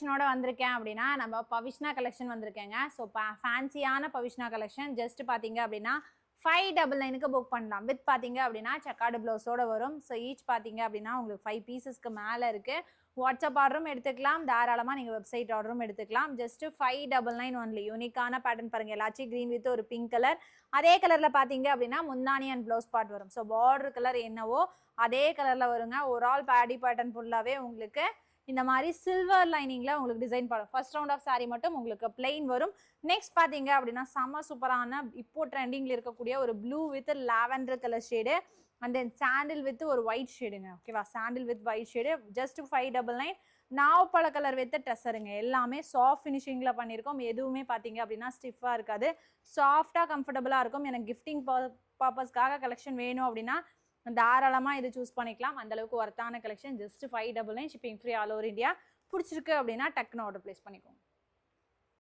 கலெக்ஷனோட வந்திருக்கேன் அப்படின்னா நம்ம பவிஷ்னா கலெக்ஷன் வந்திருக்கேங்க. ஸோ ஃபேன்சியான பவிஷ்னா கலெக்ஷன் ஜஸ்ட் பார்த்தீங்க அப்படின்னா 599க்கு புக் பண்ணலாம். வித் பார்த்தீங்க அப்படின்னா செக்கார்டு ப்ளவுஸோட வரும். ஸோ ஈச் பார்த்தீங்க அப்படின்னா உங்களுக்கு 5 பீசஸ்க்கு மேலே இருக்குது. வாட்ஸ்அப் ஆர்டரும் எடுத்துக்கலாம், தாராளமாக நீங்கள் வெப்சைட் ஆர்டரும் எடுத்துக்கலாம். Just 599 only. யூனிக்கான பேட்டர்ன் பாருங்கள், எல்லாச்சும் க்ரீன் வித் ஒரு பிங்க் கலர். அதே கலரில் பார்த்தீங்க அப்படின்னா முந்தானி அண்ட் ப்ளவுஸ் பார்ட் வரும். ஸோ பார்டர் கலர் என்னவோ அதே கலரில் வருங்க. ஒரு ஆல் பேடி பேட்டர்ன் ஃபுல்லாகவே உங்களுக்கு இந்த மாதிரி சில்வர் லைனிங்ல உங்களுக்கு டிசைன் பண்ணும். ஃபர்ஸ்ட் ரவுண்ட் ஆஃப் சாரி மட்டும் உங்களுக்கு பிளெயின் வரும். நெக்ஸ்ட் பாத்தீங்க அப்படின்னா செம்ம சூப்பரான இப்போ ட்ரெண்டிங்ல இருக்கக்கூடிய ஒரு blue with lavender colour shade and then sandal with ஒரு ஒயிட் ஷேடுங்க. ஓகேவா, sandal with white shade just 599. நாவப்பழ கலர் வித் டெசருங்க. எல்லாமே சாஃப்ட் ஃபினிஷிங்ல பண்ணியிருக்கோம். எதுவுமே பார்த்தீங்க அப்படின்னா ஸ்டிஃபாக இருக்காது, சாஃப்டாக கம்ஃபர்டபுளாக இருக்கும். எனக்கு கிஃப்டிங் பர்பஸ்க்காக கலெக்ஷன் வேணும் அப்படின்னா தாராளமாக இது சூஸ் பண்ணிக்கலாம். அந்தளவுக்கு ஒர்த்தான collection. Just 599, shipping free all over India. பிடிச்சிருக்கு அப்படின்னா டக்குன்னு ஆர்டர் பிளேஸ் பண்ணிக்கோங்க.